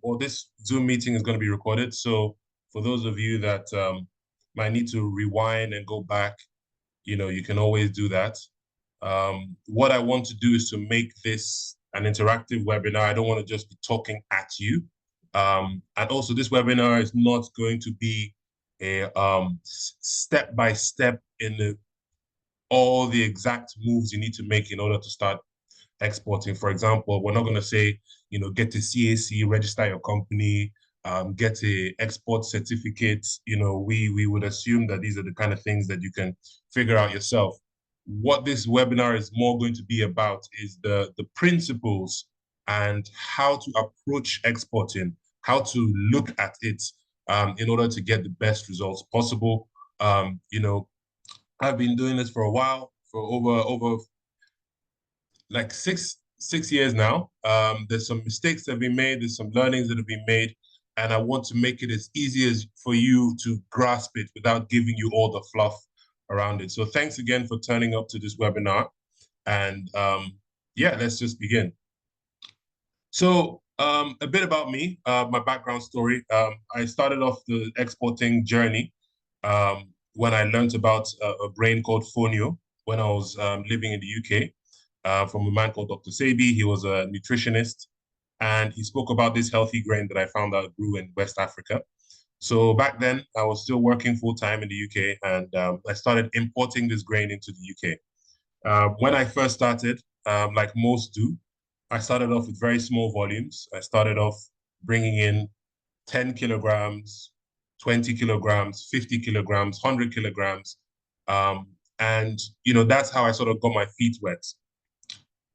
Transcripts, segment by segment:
or this Zoom meeting is going to be recorded. So for those of you that might need to rewind and go back, you can always do that. What I want to do is to make this an interactive webinar. I don't want to just be talking at you. And also this webinar is not going to be a step-by-step in all the exact moves you need to make in order to start exporting. For example, we're not going to say, get a CAC, register your company, get a export certificate. We would assume that these are the kind of things that you can figure out yourself. What this webinar is more going to be about is the principles and how to approach exporting, how to look at it in order to get the best results possible. I've been doing this for a while, for over like six years now. There's some mistakes that have been made, there's some learnings that have been made, and I want to make it as easy as for you to grasp it without giving you all the fluff around it. So thanks again for turning up to this webinar. And yeah, let's just begin. So a bit about me, my background story. I started off the exporting journey when I learned about a grain called fonio when I was living in the UK. From a man called Dr. Sebi. He was a nutritionist, and he spoke about this healthy grain that I found out grew in West Africa. So back then, I was still working full-time in the UK, and I started importing this grain into the UK. When I first started, like most do, I started off with very small volumes. I started off bringing in 10 kilograms, 20 kilograms, 50 kilograms, 100 kilograms. And, that's how I sort of got my feet wet.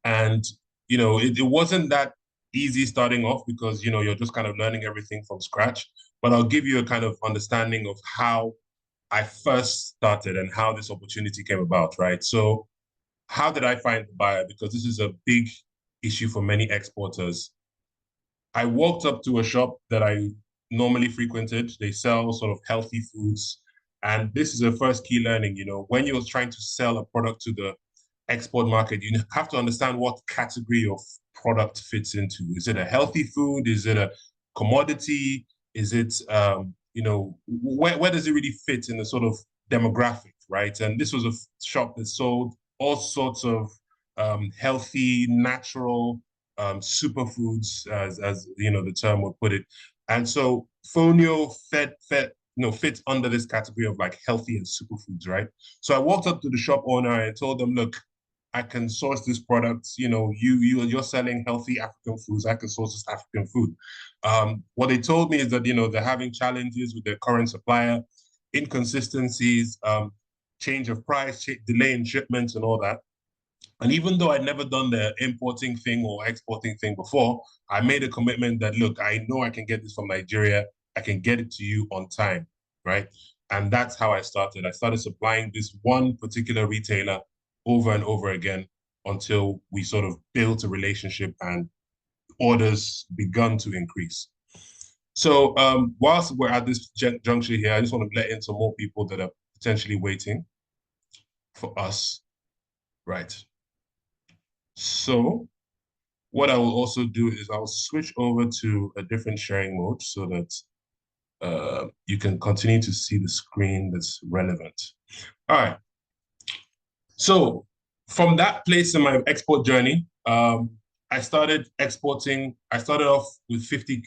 And, it wasn't that easy starting off because, you're just kind of learning everything from scratch. But I'll give you a kind of understanding of how I first started and how this opportunity came about, right? So how did I find the buyer? Because this is a big issue for many exporters. I walked up to a shop that I normally frequented. They sell sort of healthy foods. And this is a first key learning, when you're trying to sell a product to the export market, you have to understand what category of product fits into. Is it a healthy food? Is it a commodity? Is it, where does it really fit in the sort of demographic, right? And this was a shop that sold all sorts of healthy, natural superfoods, as the term would put it. And so Fonio fits under this category of like healthy and superfoods, right? So I walked up to the shop owner and told them, look, I can source this product. You're selling healthy African foods. I can source this African food. What they told me is that they're having challenges with their current supplier, inconsistencies, change of price, delay in shipments, and all that. And even though I'd never done the importing thing or exporting thing before, I made a commitment that, look, I know I can get this from Nigeria. I can get it to you on time, right? And that's how I started. I started supplying this one particular retailer over and over again until we sort of built a relationship and orders begun to increase. So whilst we're at this juncture here, I just want to let in some more people that are potentially waiting for us, right? So what I will also do is I'll switch over to a different sharing mode so that you can continue to see the screen that's relevant. All right. So from that place in my export journey, I started exporting. I started off with 50.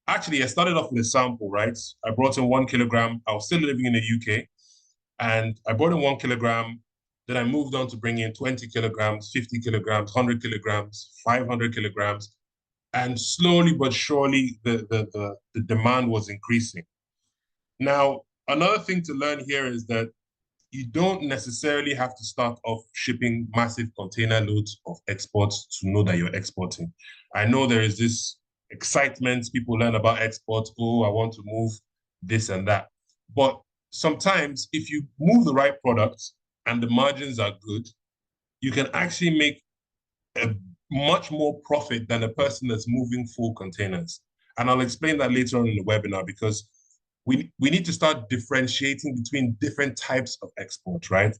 Actually, I started off with a sample, right? I brought in 1 kilogram. I was still living in the UK. And I brought in 1 kilogram. Then I moved on to bring in 20 kilograms, 50 kilograms, 100 kilograms, 500 kilograms. And slowly but surely, the demand was increasing. Now, another thing to learn here is that you don't necessarily have to start off shipping massive container loads of exports to know that you're exporting. I know there is this excitement, people learn about exports, oh, I want to move this and that. But sometimes if you move the right products and the margins are good, you can actually make a much more profit than a person that's moving full containers. And I'll explain that later on in the webinar because we need to start differentiating between different types of export, right?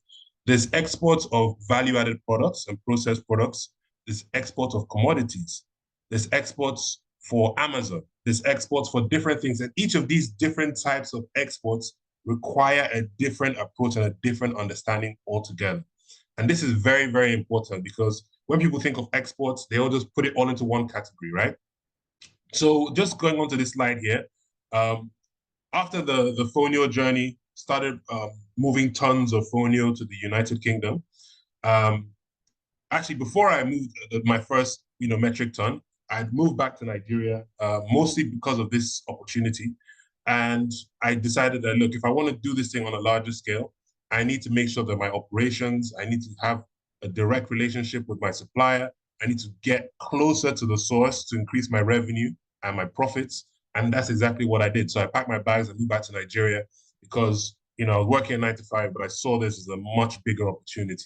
There's exports of value-added products and processed products. There's exports of commodities. There's exports for Amazon, there's exports for different things. And each of these different types of exports require a different approach and a different understanding altogether. And this is very, very important because when people think of exports, they all just put it all into one category, right? So just going on to this slide here, after the fonio journey, started moving tons of fonio to the United Kingdom. Actually, before I moved my first, metric ton, I'd moved back to Nigeria, mostly because of this opportunity. And I decided that, look, if I want to do this thing on a larger scale, I need to make sure that my operations, I need to have a direct relationship with my supplier. I need to get closer to the source to increase my revenue and my profits. And that's exactly what I did. So I packed my bags and moved back to Nigeria because, I was working 9 to 5, but I saw this as a much bigger opportunity.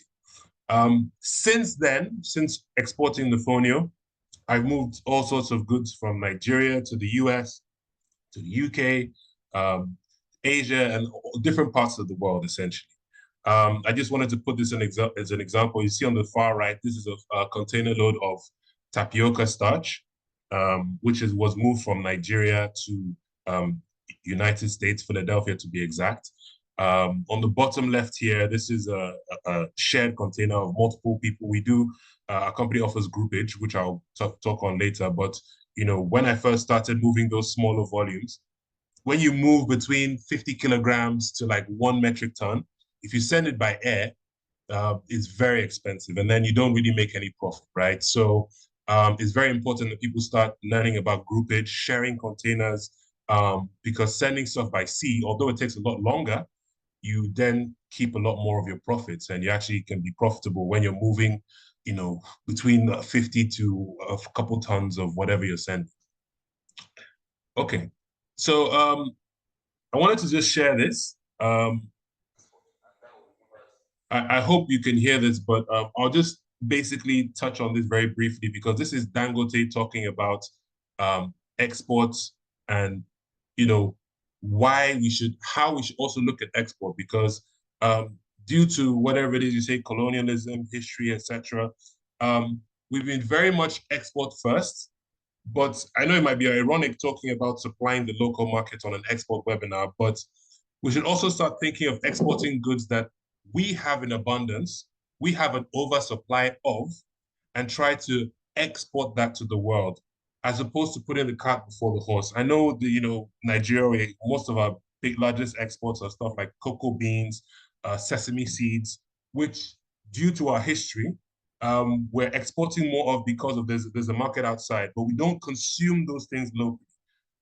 Since then, since exporting the fonio, I've moved all sorts of goods from Nigeria to the US, to the UK, Asia, and different parts of the world, essentially. I just wanted to put this as an example. You see on the far right, this is a container load of tapioca starch, which was moved from Nigeria to United States, Philadelphia to be exact. On the bottom left here, this is a shared container of multiple people. We do, our company offers groupage, which I'll talk on later. But, when I first started moving those smaller volumes, when you move between 50 kilograms to like 1 metric ton, if you send it by air, it's very expensive. And then you don't really make any profit, right? So it's very important that people start learning about groupage, sharing containers, because sending stuff by sea, although it takes a lot longer, you then keep a lot more of your profits and you actually can be profitable when you're moving, between 50 to a couple tons of whatever you're sending. Okay, so I wanted to just share this. I hope you can hear this, but I'll just basically touch on this very briefly because this is Dangote talking about exports and, how we should also look at export because due to whatever it is you say, colonialism, history, etc., we've been very much export first. But I know it might be ironic talking about supplying the local market on an export webinar, but we should also start thinking of exporting goods that we have in abundance, we have an oversupply of, and try to export that to the world, as opposed to putting the cart before the horse. I know Nigeria, most of our largest exports are stuff like cocoa beans, sesame seeds, which due to our history, we're exporting more of because of there's a market outside, but we don't consume those things locally.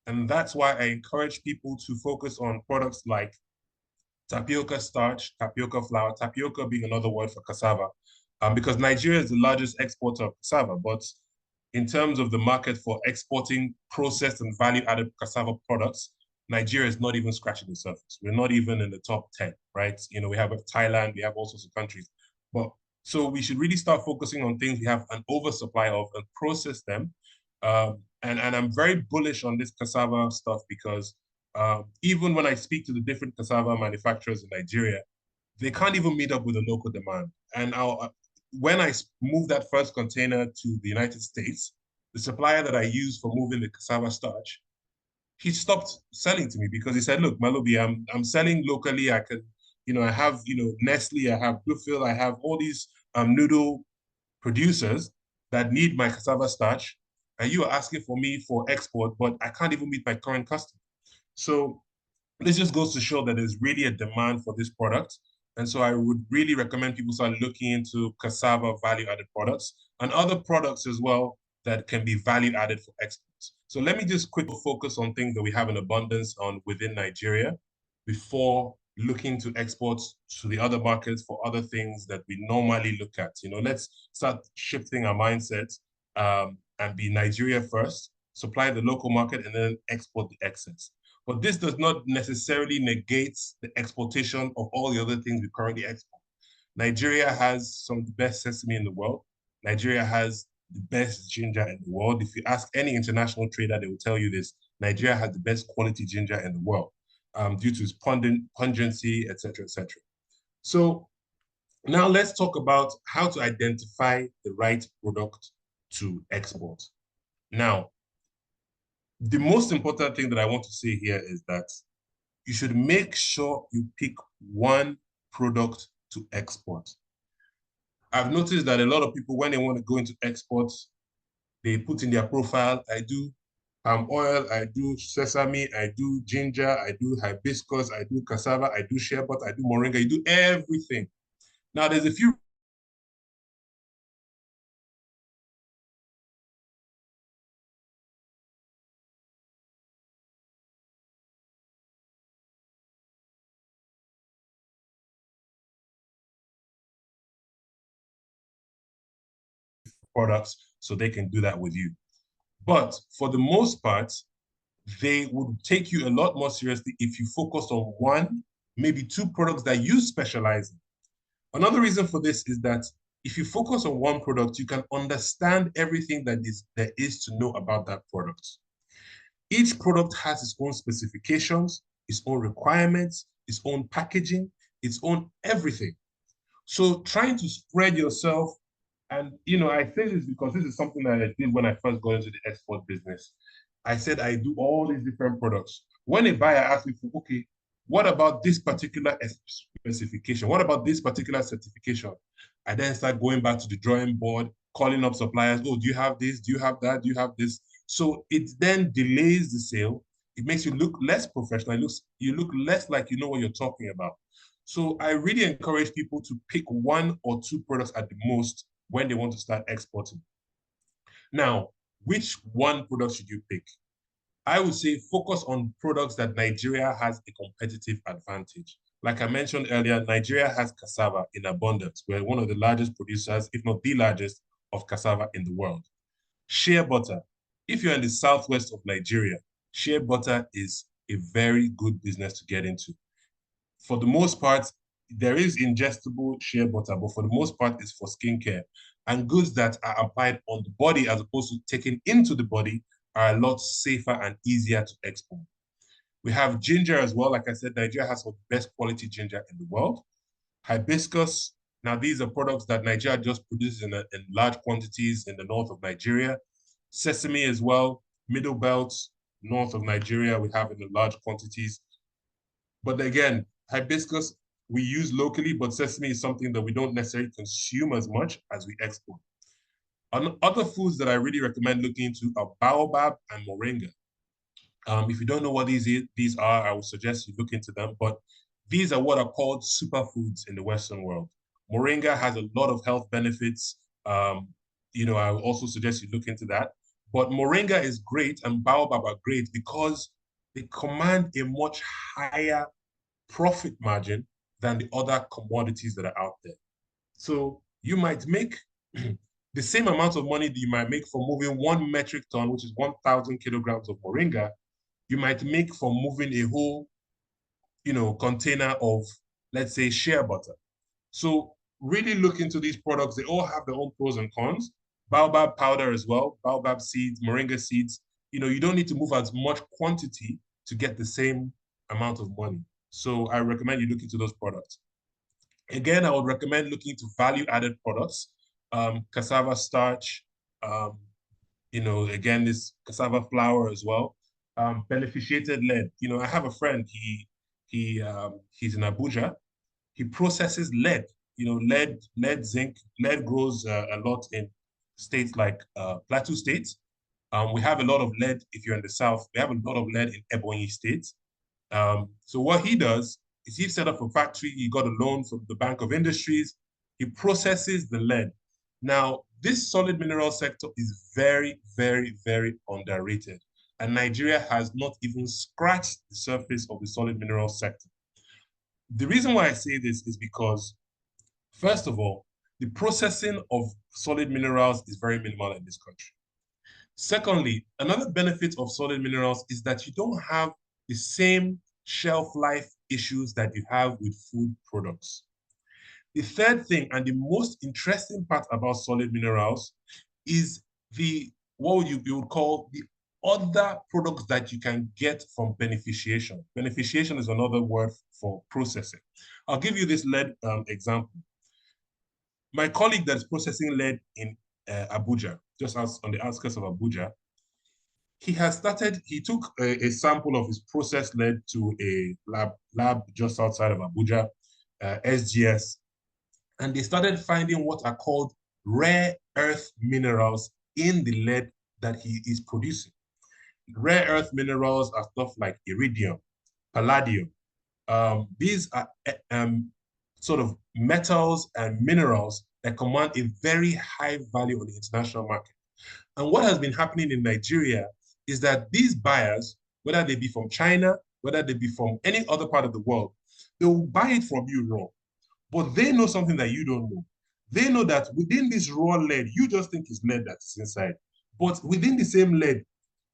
And that's why I encourage people to focus on products like tapioca starch, tapioca flour, tapioca being another word for cassava, because Nigeria is the largest exporter of cassava. But in terms of the market for exporting processed and value-added cassava products, Nigeria is not even scratching the surface. We're not even in the top 10, right? We have Thailand, we have all sorts of countries. But so we should really start focusing on things we have an oversupply of and process them. And I'm very bullish on this cassava stuff because even when I speak to the different cassava manufacturers in Nigeria, they can't even meet up with the local demand. And when I moved that first container to the United States, the supplier that I used for moving the cassava starch, he stopped selling to me because he said, "Look, Malubi, I'm selling locally. I can, I have, Nestle, I have Bluefield, I have all these noodle producers that need my cassava starch, and you are asking for me for export, but I can't even meet my current customer." So this just goes to show that there's really a demand for this product. And so I would really recommend people start looking into cassava value-added products and other products as well that can be value-added for exports. So let me just quickly focus on things that we have in abundance on within Nigeria before looking to exports to the other markets for other things that we normally look at. Let's start shifting our mindset and be Nigeria first, supply the local market, and then export the excess. But this does not necessarily negate the exportation of all the other things we currently export. Nigeria has some of the best sesame in the world. Nigeria has the best ginger in the world. If you ask any international trader, they will tell you this. Nigeria has the best quality ginger in the world due to its pungency, etc., etc. So now let's talk about how to identify the right product to export. Now, The most important thing that I want to say here is that you should make sure you pick one product to export. I've noticed that a lot of people, when they want to go into exports, they put in their profile, I do palm oil, I do sesame, I do ginger, I do hibiscus, I do cassava, I do sherbet, I do moringa, you do everything. Now, there's a few products so they can do that with you. But for the most part, they would take you a lot more seriously if you focus on one, maybe two products that you specialize in. Another reason for this is that if you focus on one product, you can understand everything there is to know about that product. Each product has its own specifications, its own requirements, its own packaging, its own everything. So trying to spread yourself, and I say this because this is something that I did when I first got into the export business. I said I do all these different products. When a buyer asks me for, okay, what about this particular specification? What about this particular certification? I then start going back to the drawing board, calling up suppliers. Oh, do you have this? Do you have that? Do you have this? So it then delays the sale. It makes you look less professional. You look less like you know what you're talking about. So I really encourage people to pick one or two products at the most when they want to start exporting. Now, which one product should you pick? I would say focus on products that Nigeria has a competitive advantage. Like I mentioned earlier, Nigeria has cassava in abundance. We're one of the largest producers, if not the largest, of cassava in the world. Shea butter. If you're in the southwest of Nigeria, shea butter is a very good business to get into. For the most part, there is ingestible shea butter, but for the most part, it's for skincare. And goods that are applied on the body as opposed to taken into the body are a lot safer and easier to export. We have ginger as well. Like I said, Nigeria has some of the best quality ginger in the world. Hibiscus. Now, these are products that Nigeria just produces in large quantities in the north of Nigeria. Sesame as well, middle belt, north of Nigeria, we have in the large quantities. But again, hibiscus we use locally, but sesame is something that we don't necessarily consume as much as we export. Other foods that I really recommend looking into are baobab and moringa. If you don't know what these are, I would suggest you look into them. But these are what are called superfoods in the Western world. Moringa has a lot of health benefits. I would also suggest you look into that. But moringa is great and baobab are great because they command a much higher profit margin than the other commodities that are out there. So you might make the same amount of money that you might make for moving 1 metric ton, which is 1,000 kilograms of moringa, you might make from moving a whole, container of, let's say, shea butter. So really look into these products. They all have their own pros and cons. Baobab powder as well, baobab seeds, moringa seeds. You don't need to move as much quantity to get the same amount of money. So I recommend you look into those products. Again, I would recommend looking into value-added products, cassava starch, again, this cassava flour as well, beneficiated lead. I have a friend, he's in Abuja. He processes lead, zinc. Lead grows a lot in states like Plateau State. We have a lot of lead if you're in the south. We have a lot of lead in Ebonyi State. So what he does is he set up a factory. He got a loan from the Bank of Industries. He processes the lead. Now, this solid mineral sector is very, very, very underrated. And Nigeria has not even scratched the surface of the solid mineral sector. The reason why I say this is because, first of all, the processing of solid minerals is very minimal in this country. Secondly, another benefit of solid minerals is that you don't have the same shelf life issues that you have with food products. The third thing and the most interesting part about solid minerals is what you would call the other products that you can get from beneficiation. Beneficiation is another word for processing. I'll give you this lead example. My colleague that's processing lead in Abuja, just as on the outskirts of Abuja, He took a sample of his processed lead to a lab just outside of Abuja, SGS, and they started finding what are called rare earth minerals in the lead that he is producing. Rare earth minerals are stuff like iridium, palladium. These are sort of metals and minerals that command a very high value on the international market. And what has been happening in Nigeria is that these buyers, whether they be from China, whether they be from any other part of the world, they will buy it from you raw. But they know something that you don't know. They know that within this raw lead, you just think it's lead that's inside. But within the same lead,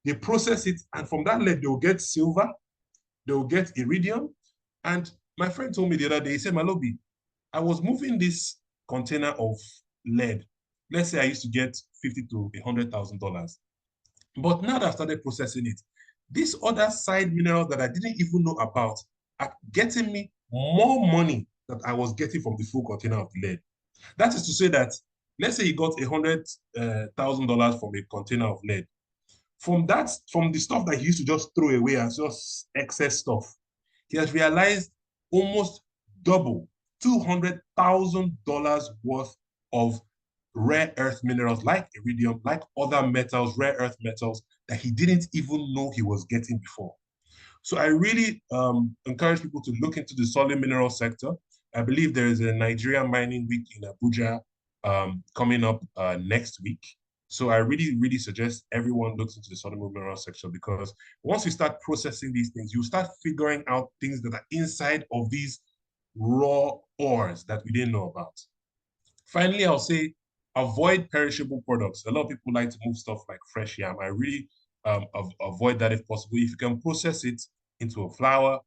they process it, and from that lead, they will get silver, they will get iridium. And my friend told me the other day, he said, Malobi, I was moving this container of lead. Let's say I used to get $50,000 to $100,000. But now that I've started processing it, these other side minerals that I didn't even know about are getting me more money that I was getting from the full container of lead. That is to say that, let's say you got $100,000 from a container of lead. From the stuff that he used to just throw away as just excess stuff, he has realized almost double, $200,000 worth of rare earth minerals like iridium, like other metals, rare earth metals that he didn't even know he was getting before. So I really encourage people to look into the solid mineral sector. I believe there is a Nigerian Mining Week in Abuja coming up next week. So I really, really suggest everyone looks into the solid mineral sector, because once you start processing these things, you start figuring out things that are inside of these raw ores that we didn't know about. Finally, I'll say avoid perishable products. A lot of people like to move stuff like fresh yam. I really avoid that if possible. If you can process it into a flour.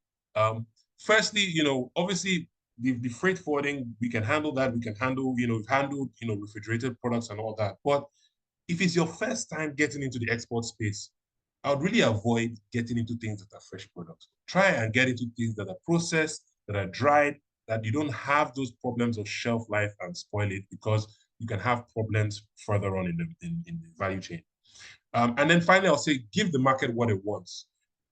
Firstly, obviously the freight forwarding, we can handle that. We can handle, we've handled, refrigerated products and all that. But if it's your first time getting into the export space, I would really avoid getting into things that are fresh products. Try and get into things that are processed, that are dried, that you don't have those problems of shelf life and spoil it, because you can have problems further on in the value chain. And then finally, I'll say, give the market what it wants.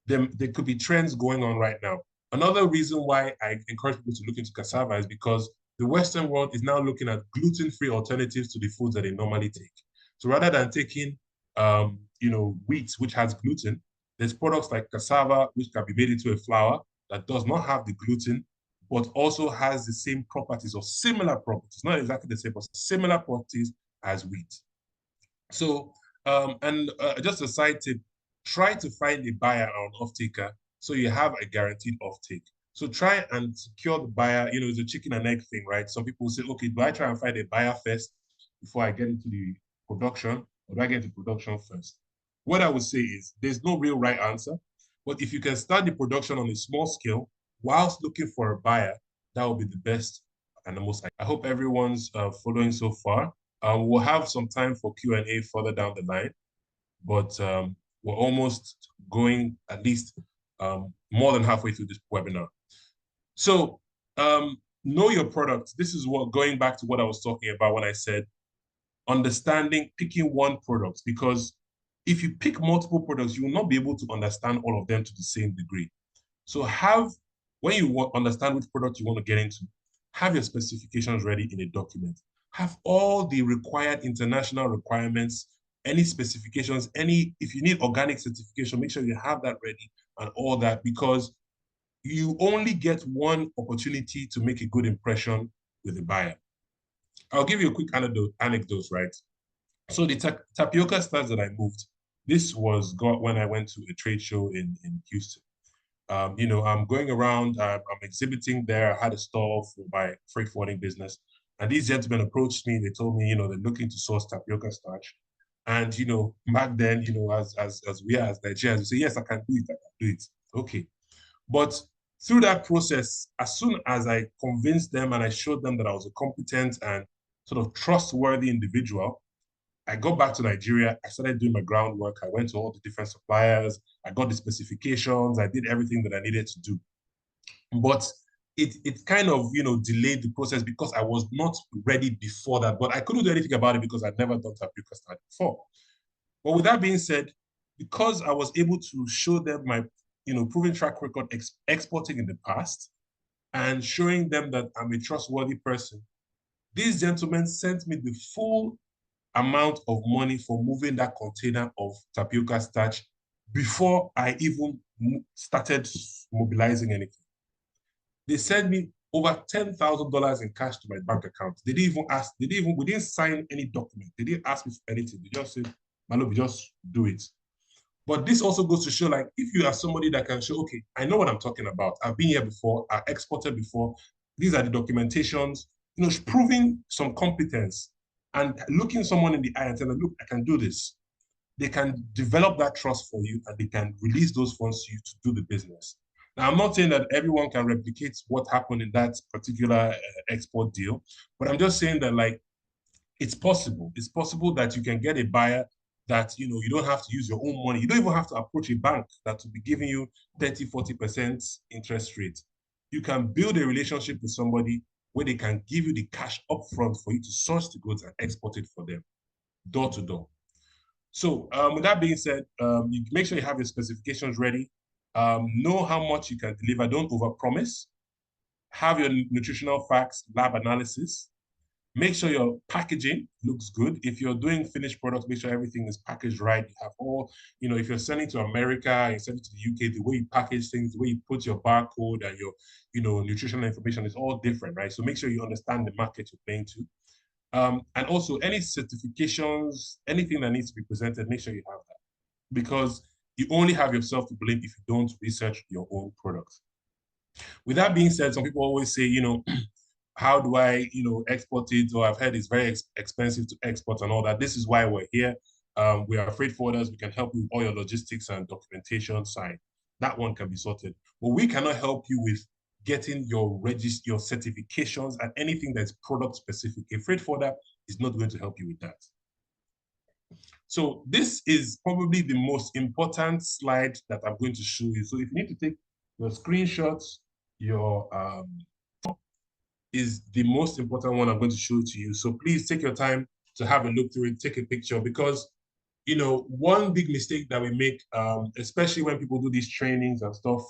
There could be trends going on right now. Another reason why I encourage people to look into cassava is because the Western world is now looking at gluten-free alternatives to the foods that they normally take. So rather than taking, wheat, which has gluten, there's products like cassava, which can be made into a flour that does not have the gluten, but also has the same properties or similar properties, not exactly the same, but similar properties as wheat. So, just a side tip, try to find a buyer or an off-taker so you have a guaranteed off-take. So try and secure the buyer. It's a chicken and egg thing, right? Some people say, okay, do I try and find a buyer first before I get into the production, or do I get into production first? What I would say is there's no real right answer, but if you can start the production on a small scale whilst looking for a buyer, that will be the best and the most. I hope everyone's following so far. We'll have some time for Q&A further down the line, but we're almost going at least more than halfway through this webinar. So know your product. This is what, going back to what I was talking about when I said understanding, picking one product, because if you pick multiple products, you will not be able to understand all of them to the same degree. So when you understand which product you want to get into, have your specifications ready in a document. Have all the required international requirements, any specifications, if you need organic certification, make sure you have that ready and all that, because you only get one opportunity to make a good impression with the buyer. I'll give you a quick anecdote, right? So the tapioca starts that I moved, this was when I went to a trade show in Houston. I'm going around, I'm exhibiting there. I had a stall for my freight forwarding business. And these gentlemen approached me. They told me, they're looking to source tapioca starch. And, back then, as we are as Nigerians, we say, yes, I can do it. I can do it. Okay. But through that process, as soon as I convinced them and I showed them that I was a competent and sort of trustworthy individual, I got back to Nigeria. I started doing my groundwork. I went to all the different suppliers. I got the specifications. I did everything that I needed to do. But it kind of, delayed the process because I was not ready before that. But I couldn't do anything about it because I'd never done tapioca starch before. But with that being said, because I was able to show them my, proven track record exporting in the past and showing them that I'm a trustworthy person, these gentlemen sent me the full amount of money for moving that container of tapioca starch before I even started mobilizing anything. They sent me over $10,000 in cash to my bank account. They didn't even ask, we didn't sign any document. They didn't ask me for anything. They just said, Malobi, just do it. But this also goes to show, like, if you are somebody that can show, okay, I know what I'm talking about. I've been here before. I exported before. These are the documentations, proving some competence and looking someone in the eye and telling them, look, I can do this. They can develop that trust for you and they can release those funds to you to do the business. Now, I'm not saying that everyone can replicate what happened in that particular export deal, but I'm just saying that, like, it's possible. It's possible that you can get a buyer that, you don't have to use your own money. You don't even have to approach a bank that will be giving you 30, 40% interest rate. You can build a relationship with somebody where they can give you the cash upfront for you to source the goods and export it for them, door to door. So with that being said, you make sure you have your specifications ready. Know how much you can deliver. Don't overpromise. Have your nutritional facts, lab analysis. Make sure your packaging looks good. If you're doing finished products, make sure everything is packaged right. You have all, if you're sending to America, you're sending to the UK, the way you package things, the way you put your barcode and your, nutritional information is all different, right? So make sure you understand the market you're playing to. And also any certifications, anything that needs to be presented, make sure you have that. Because you only have yourself to blame if you don't research your own products. With that being said, some people always say, how do I, export it? Or I've heard it's very expensive to export and all that. This is why we're here. We are freight forwarders. We can help you with all your logistics and documentation side. That one can be sorted. But we cannot help you with getting your certifications and anything that's product specific. A freight forwarder is not going to help you with that. So this is probably the most important slide that I'm going to show you. So if you need to take your screenshots, your is the most important one I'm going to show to you. So please take your time to have a look through it, take a picture, because one big mistake that we make, especially when people do these trainings and stuff,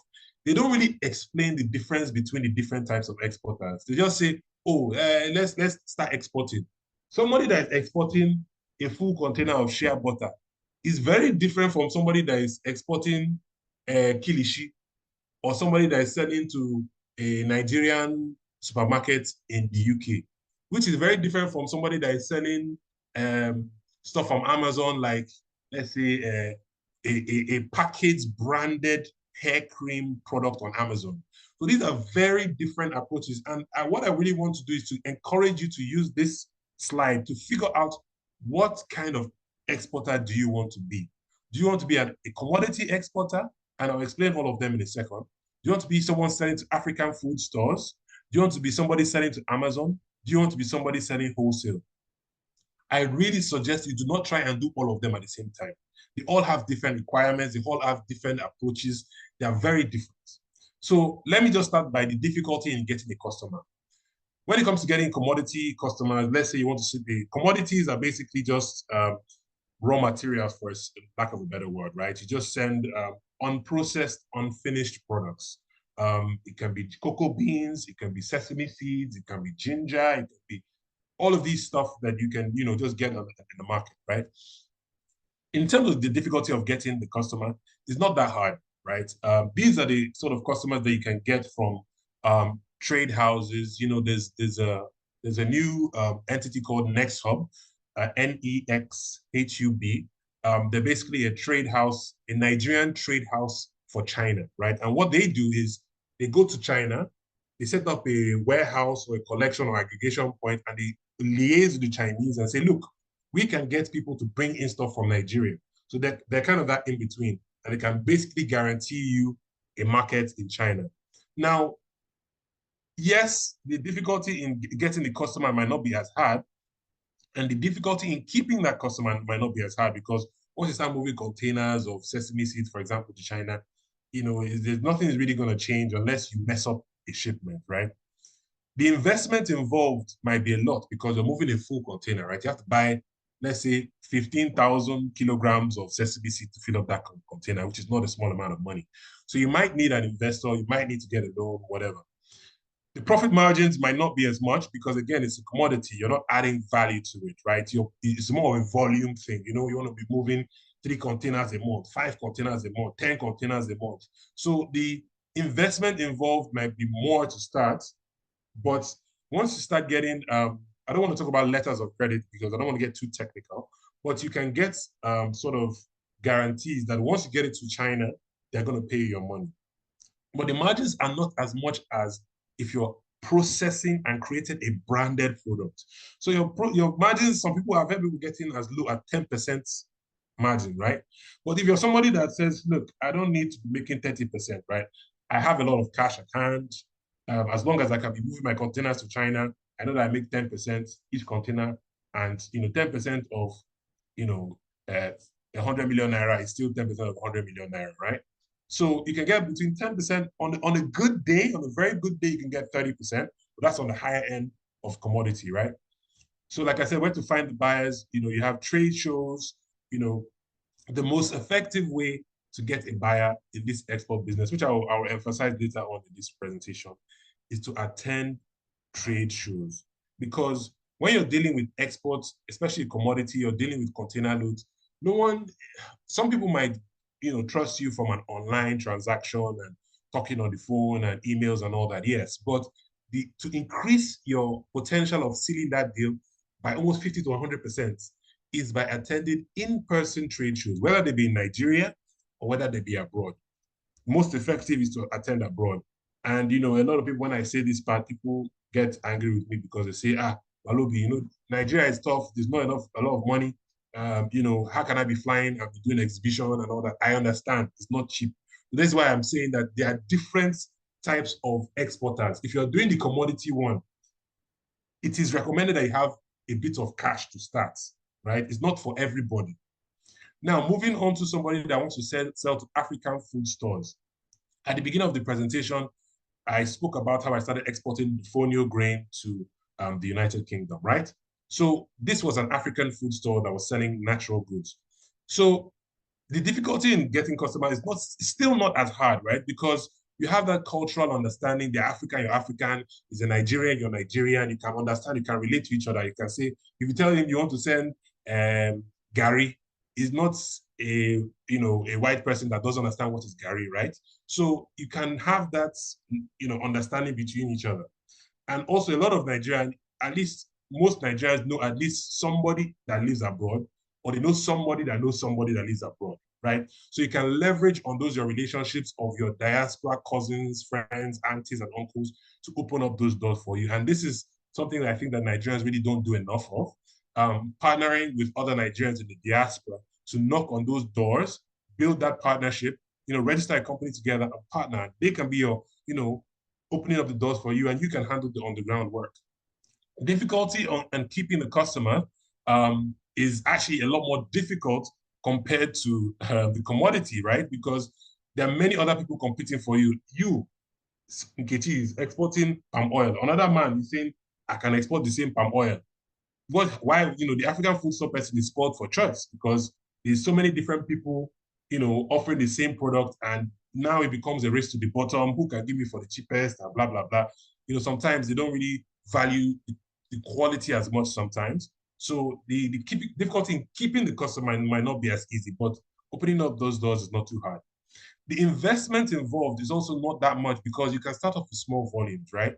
they don't really explain the difference between the different types of exporters. They just say, oh, let's start exporting. Somebody that is exporting a full container of shea butter is very different from somebody that is exporting kilishi or somebody that is selling to a Nigerian supermarket in the UK, which is very different from somebody that is selling stuff from Amazon, like, let's say, a packaged branded hair cream product on Amazon. So these are very different approaches. And what I really want to do is to encourage you to use this slide to figure out what kind of exporter do you want to be. Do you want to be a commodity exporter? And I'll explain all of them in a second. Do you want to be someone selling to African food stores? Do you want to be somebody selling to Amazon? Do you want to be somebody selling wholesale? I really suggest you do not try and do all of them at the same time. They all have different requirements. They all have different approaches. They are very different. So let me just start by the difficulty in getting a customer. When it comes to getting commodity customers, let's say you want to see the commodities are basically just raw materials, for lack of a better word, right? You just send unprocessed, unfinished products. It can be cocoa beans, it can be sesame seeds, it can be ginger, it can be all of these stuff that you can, just get in the market, right? In terms of the difficulty of getting the customer, it's not that hard, right? These are the sort of customers that you can get from trade houses. There's a new entity called NextHub, NEXHUB. They're basically a trade house, a Nigerian trade house for China, right? And what they do is they go to China, they set up a warehouse or a collection or aggregation point, and they liaise with the Chinese and say, look, we can get people to bring in stuff from Nigeria. So they're kind of that in between, and they can basically guarantee you a market in China. Now, yes, the difficulty in getting the customer might not be as hard, and the difficulty in keeping that customer might not be as hard, because once you start moving containers of sesame seeds, for example, to China, there's nothing is really going to change unless you mess up a shipment, right? The investment involved might be a lot because you're moving a full container, right? You have to buy let's say 15,000 kilograms of sesame seed to fill up that container, which is not a small amount of money. So you might need an investor, you might need to get a loan, whatever. The profit margins might not be as much because, again, it's a commodity. You're not adding value to it, right? It's more of a volume thing. You want to be moving 3 containers a month, 5 containers a month, 10 containers a month. So the investment involved might be more to start, but once you start getting, I don't want to talk about letters of credit because I don't want to get too technical, but you can get sort of guarantees that once you get it to China, they're going to pay you your money. But the margins are not as much as if you're processing and creating a branded product. So your margins, some people have heard people getting as low as 10% margin, right? But if you're somebody that says, look, I don't need to be making 30%, right? I have a lot of cash at hand. As long as I can be moving my containers to China, I know that I make 10% each container, and 10% of 100 million naira is still 10% of 100 million naira, right? So you can get between 10% on a good day, on a very good day, you can get 30%, but that's on the higher end of commodity, right? So like I said, where to find the buyers, you have trade shows, the most effective way to get a buyer in this export business, which I'll emphasize later on in this presentation, is to attend trade shows. Because when you're dealing with exports, especially commodity, you're dealing with container loads, some people might, trust you from an online transaction and talking on the phone and emails and all that, yes. But to increase your potential of sealing that deal by almost 50 to 100% is by attending in-person trade shows, whether they be in Nigeria or whether they be abroad. Most effective is to attend abroad. And, a lot of people, when I say this part, people get angry with me because they say, Malobi, Nigeria is tough. There's not a lot of money. How can I be flying and be doing exhibition and all that? I understand. It's not cheap. This is why I'm saying that there are different types of exporters. If you're doing the commodity one, it is recommended that you have a bit of cash to start, right? It's not for everybody. Now, moving on to somebody that wants to sell to African food stores. At the beginning of the presentation, I spoke about how I started exporting fonio grain to the United Kingdom, right? So this was an African food store that was selling natural goods. So the difficulty in getting customers is still not as hard, right? Because you have that cultural understanding. They're African, you're African. He's a Nigerian, you're Nigerian. You can understand, you can relate to each other. You can say, if you tell him you want to send Gary, he's not a white person that doesn't understand what is Gary, right? So you can have that understanding between each other. And also a lot of Nigerians, at least most Nigerians, know at least somebody that lives abroad, or they know somebody that knows somebody that lives abroad, right? So you can leverage on your relationships of your diaspora cousins, friends, aunties, and uncles to open up those doors for you. And this is something that I think that Nigerians really don't do enough of. Partnering with other Nigerians in the diaspora to knock on those doors, build that partnership, register a company together, a partner. They can be your, opening up the doors for you, and you can handle the on-the-ground work. Difficulty on keeping the customer is actually a lot more difficult compared to the commodity, right? Because there are many other people competing for you. You, Nkechi, is exporting palm oil. Another man is saying, I can export the same palm oil. Why, the African food store person is spoiled for choice because there's so many different people, offering the same product, and now it becomes a race to the bottom. Who can give me for the cheapest and blah, blah, blah. Sometimes they don't really value the quality as much sometimes. So the difficulty in keeping the customer might not be as easy, but opening up those doors is not too hard. The investment involved is also not that much because you can start off with small volumes, right?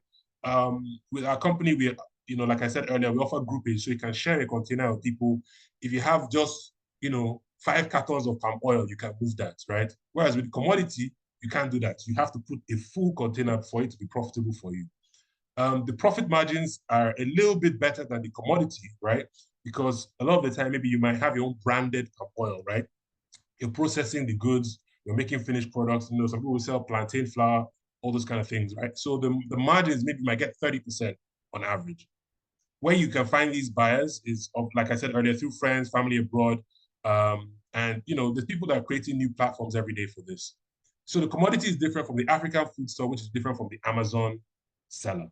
With our company, we, like I said earlier, we offer groupage, so you can share a container with people. If you have just, 5 cartons of palm oil, you can move that, right? Whereas with commodity, you can't do that. You have to put a full container for it to be profitable for you. The profit margins are a little bit better than the commodity, right? Because a lot of the time, maybe you might have your own branded palm oil, right? You're processing the goods, you're making finished products. Some people will sell plantain flour, all those kind of things, right? So the margins maybe might get 30% on average. Where you can find these buyers is, like I said earlier, through friends, family abroad, and there's people that are creating new platforms every day for this. So the commodity is different from the African food store, which is different from the Amazon seller.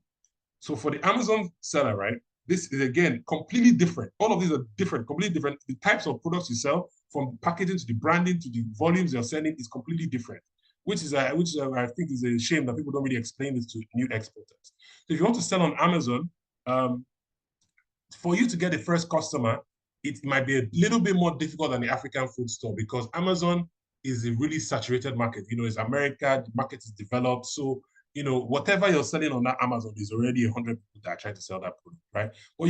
So for the Amazon seller, right, this is again completely different. All of these are different, completely different. The types of products you sell, from packaging to the branding to the volumes you're selling, is completely different. Which I think is a shame that people don't really explain this to new exporters. So if you want to sell on Amazon, um, for you to get the first customer, it might be a little bit more difficult than the African food store because Amazon is a really saturated market. It's America, the market is developed. So, whatever you're selling on that Amazon is already 100 people that are trying to sell that product, right? Well,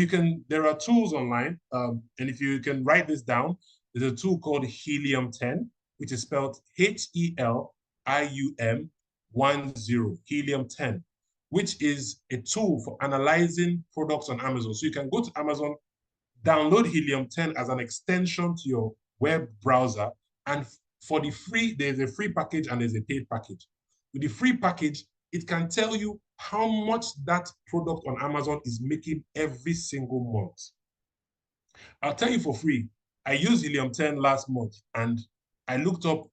there are tools online. And if you can write this down, there's a tool called Helium 10, which is spelled HELIUM10, Helium 10, which is a tool for analyzing products on Amazon. So you can go to Amazon, download Helium 10 as an extension to your web browser. And for the free, there's a free package and there's a paid package. With the free package, it can tell you how much that product on Amazon is making every single month. I'll tell you for free. I used Helium 10 last month and I looked up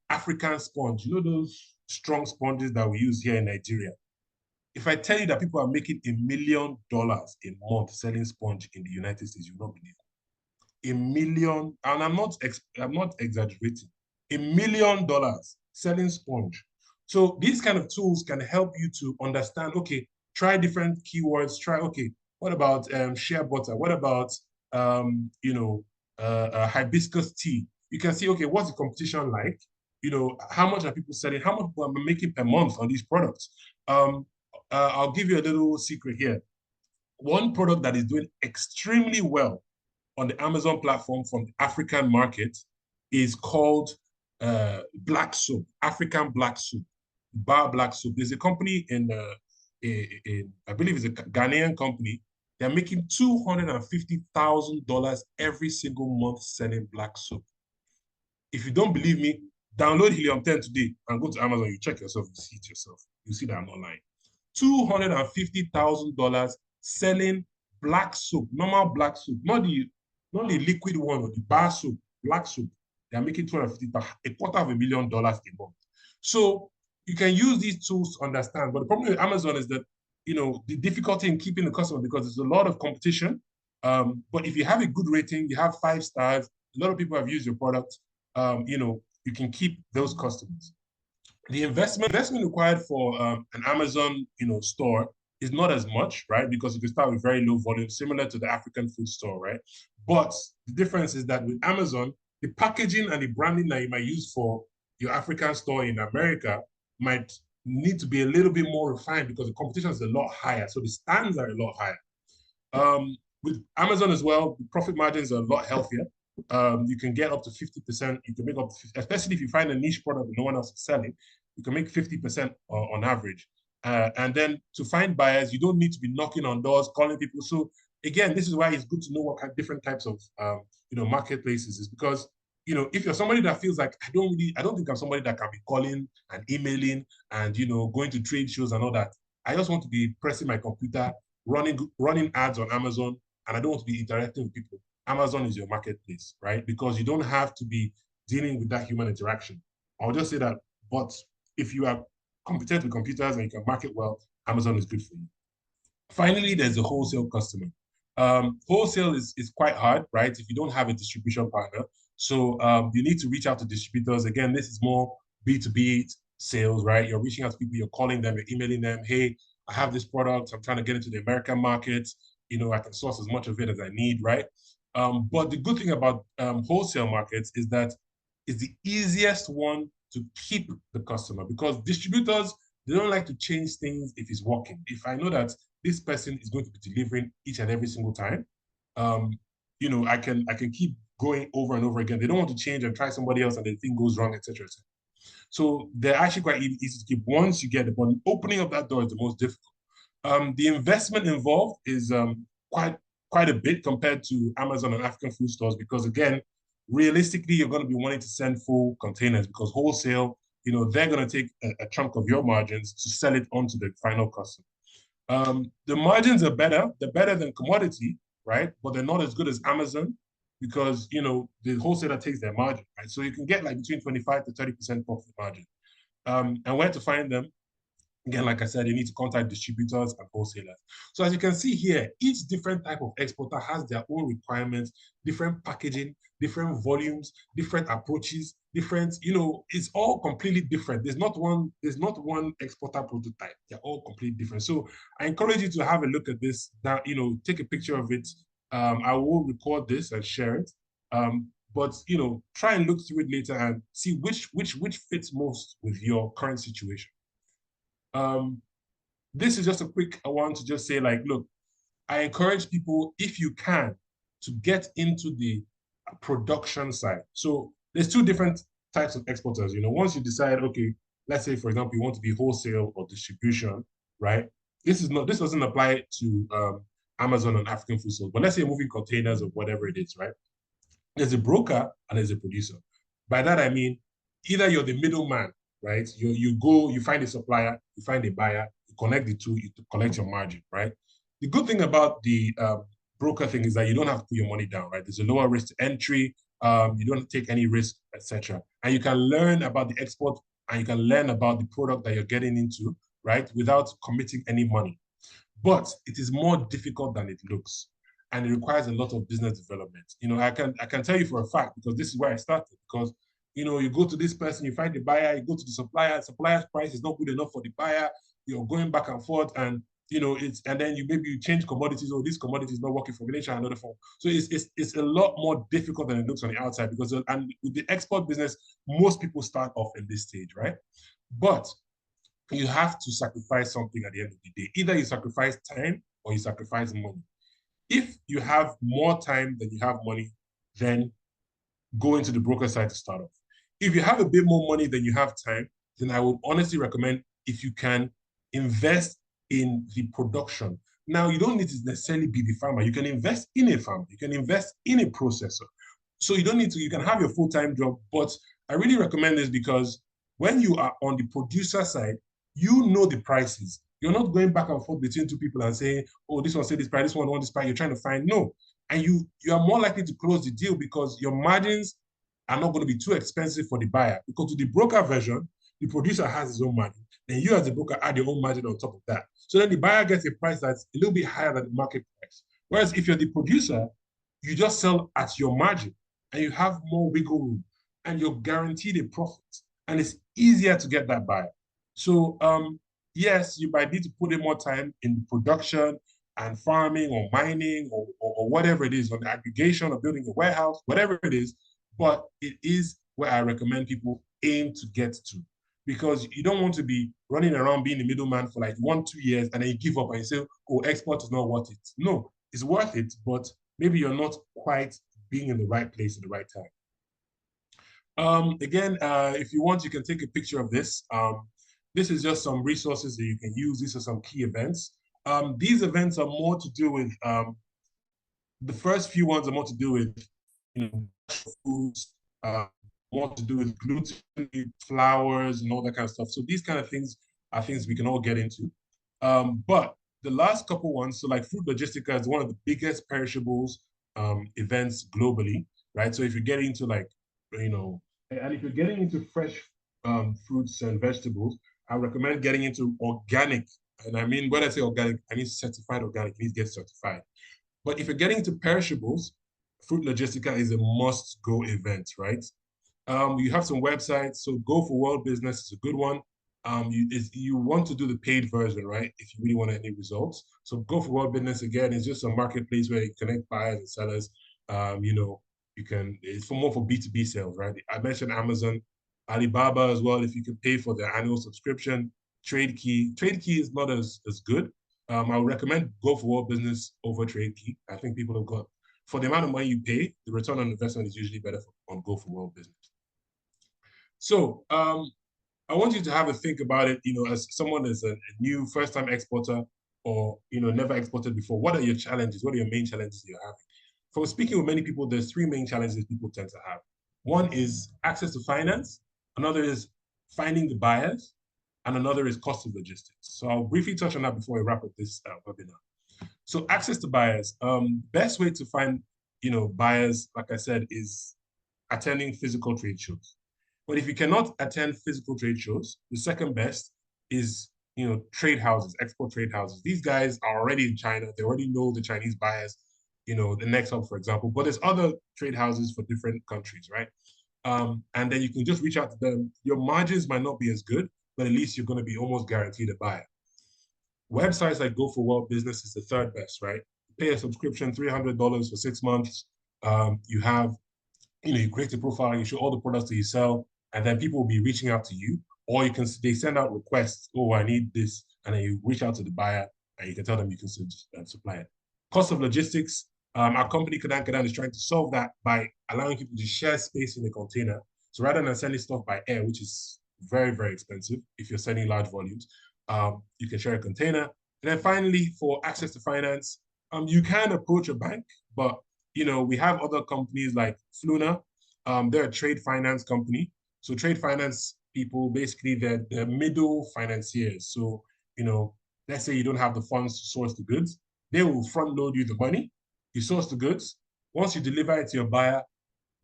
African sponge. Those strong sponges that we use here in Nigeria. If I tell you that people are making $1 million a month selling sponge in the United States, you will not believe it. $1 million, and I'm not exaggerating. $1 million selling sponge. So these kind of tools can help you to understand, okay, try different keywords, okay, what about shea butter? What about hibiscus tea? You can see, okay, what's the competition like? How much are people selling? How much am I making per month on these products? I'll give you a little secret here. One product that is doing extremely well on the Amazon platform from the African market is called black soup, African black soup, bar black soup. There's a company in I believe it's a Ghanaian company. They're making $250,000 every single month selling black soup. If you don't believe me, download Helium 10 today and go to Amazon. You check yourself, you see it yourself. You see that I'm not lying. $250,000 selling black soup, normal black soup, not the liquid one or the bar soup, black soup. They're making $250,000, $250,000 a month. So you can use these tools to understand. But the problem with Amazon is that, the difficulty in keeping the customer because there's a lot of competition. But if you have a good rating, you have 5 stars, a lot of people have used your product, you can keep those customers. The investment required for an Amazon, store is not as much, right? Because you can start with very low volume, similar to the African food store, right? But the difference is that with Amazon, the packaging and the branding that you might use for your African store in America might need to be a little bit more refined because the competition is a lot higher. So the stands are a lot higher. With Amazon as well, the profit margins are a lot healthier. You can get up to 50%. You can make up, especially if you find a niche product that no one else is selling, you can make 50% on average. And then to find buyers, you don't need to be knocking on doors, calling people. So again, this is why it's good to know what different types of marketplaces is because if you're somebody that feels like I don't think I'm somebody that can be calling and emailing and going to trade shows and all that. I just want to be pressing my computer, running ads on Amazon, and I don't want to be interacting with people. Amazon is your marketplace, right? Because you don't have to be dealing with that human interaction. I'll just say that. But if you are competent with computers and you can market well, Amazon is good for you. Finally, there's the wholesale customer. Wholesale is quite hard, right? If you don't have a distribution partner. So you need to reach out to distributors. Again, this is more B2B sales, right? You're reaching out to people, you're calling them, you're emailing them. Hey, I have this product. I'm trying to get into the American market. I can source as much of it as I need, right? But the good thing about wholesale markets is that it's the easiest one to keep the customer because distributors, they don't like to change things if it's working. If I know that this person is going to be delivering each and every single time, I can keep going over and over again. They don't want to change and try somebody else and the thing goes wrong, etc. So they're actually quite easy to keep once you get it. But opening up that door is the most difficult. The investment involved is quite a bit compared to Amazon and African food stores because again, realistically, you're going to be wanting to send full containers because wholesale, they're going to take a chunk of your margins to sell it onto the final customer. The margins are better. They're better than commodity, right? But they're not as good as Amazon because, the wholesaler takes their margin, right? So you can get like between 25 to 30% profit margin. And where to find them? Again, like I said, you need to contact distributors and wholesalers. So as you can see here, each different type of exporter has their own requirements, different packaging, different volumes, different approaches, different, it's all completely different. There's not one exporter prototype. They're all completely different. So I encourage you to have a look at this, that, take a picture of it. I will record this and share it. But try and look through it later and see which fits most with your current situation. This is just a quick one to just say, like, look, I encourage people, if you can, to get into the production side. So there's two different types of exporters. Once you decide, okay, let's say, for example, you want to be wholesale or distribution, right? This doesn't apply to Amazon and African food stores, but let's say you're moving containers or whatever it is, right? There's a broker and there's a producer. By that, I mean, either you're the middleman, right? You go, you find a supplier, you find a buyer, you connect the two, you collect your margin, right? The good thing about the broker thing is that you don't have to put your money down, right? There's a lower risk to entry. You don't take any risk, etc. And you can learn about the export and you can learn about the product that you're getting into, right? Without committing any money. But it is more difficult than it looks. And it requires a lot of business development. I can tell you for a fact, because this is where I started, because you go to this person, you find the buyer, you go to the supplier's price is not good enough for the buyer, you're going back and forth, and and then you change commodities, or this commodity is not working for me, then try another form. So it's a lot more difficult than it looks on the outside, because and with the export business, most people start off in this stage, right? But you have to sacrifice something at the end of the day. Either you sacrifice time or you sacrifice money. If you have more time than you have money, then go into the broker side to start off. If you have a bit more money than you have time, then I would honestly recommend, if you can, invest in the production. Now, you don't need to necessarily be the farmer. You can invest in a farm. You can invest in a processor. So you can have your full-time job, but I really recommend this because when you are on the producer side, you know the prices. You're not going back and forth between two people and saying, oh, this one said this price, this one want this price. You're trying to find, no. And you are more likely to close the deal because your margins are not going to be too expensive for the buyer. Because to the broker version, the producer has his own margin. Then you as the broker add your own margin on top of that. So then the buyer gets a price that's a little bit higher than the market price. Whereas if you're the producer, you just sell at your margin and you have more wiggle room and you're guaranteed a profit. And it's easier to get that buyer. So yes, you might need to put in more time in production and farming or mining or whatever it is, on the aggregation or building a warehouse, whatever it is, but it is where I recommend people aim to get to, because you don't want to be running around being the middleman for like 1-2 years and then you give up and you say, oh, export is not worth it. No, it's worth it, but maybe you're not quite being in the right place at the right time. Again, if you want, you can take a picture of this. This is just some resources that you can use. These are some key events. These events are more to do with, the first few ones are more to do with, foods, more to do with gluten, flours, and all that kind of stuff. So these kind of things are things we can all get into. But the last couple ones, so like Food Logistica is one of the biggest perishables events globally, right? So if you're getting into like, and if you're getting into fresh fruits and vegetables, I recommend getting into organic. And I mean, when I say organic, I mean certified organic. Please get certified. But if you're getting into perishables, Food Logistica is a must-go event, right? You have some websites. So Go for World Business is a good one. You want to do the paid version, right? If you really want any results. So Go for World Business, again, is just a marketplace where you connect buyers and sellers. It's more for B2B sales, right? I mentioned Amazon, Alibaba as well. If you can pay for their annual subscription, TradeKey is not as good. I would recommend Go for World Business over TradeKey. I think people have got, for the amount of money you pay, the return on investment is usually better on Go for World Business. So I want you to have a think about it, as someone as a new first-time exporter or, never exported before. What are your challenges? What are your main challenges you're having? From speaking with many people, there's 3 main challenges people tend to have. One is access to finance. Another is finding the buyers. And another is cost of logistics. So I'll briefly touch on that before we wrap up this webinar. So access to buyers. Best way to find, buyers, like I said, is attending physical trade shows. But if you cannot attend physical trade shows, the second best is trade houses, export trade houses. These guys are already in China. They already know the Chinese buyers, the next hub, for example. But there's other trade houses for different countries, right? And then you can just reach out to them. Your margins might not be as good, but at least you're going to be almost guaranteed a buyer. Websites like Go for World Business is the third best, right? Pay a subscription, $300 for 6 months. You have, you create a profile, you show all the products that you sell, and then people will be reaching out to you, or they send out requests. Oh, I need this, and then you reach out to the buyer, and you can tell them you can supply it. Cost of logistics. Our company Kadan is trying to solve that by allowing people to share space in the container. So rather than sending stuff by air, which is very, very expensive if you're sending large volumes, you can share a container. And then finally, for access to finance, you can approach a bank, but we have other companies like Fluna. They're a trade finance company. So trade finance people, basically, they're middle financiers. So, let's say you don't have the funds to source the goods. They will front load you the money. You source the goods. Once you deliver it to your buyer,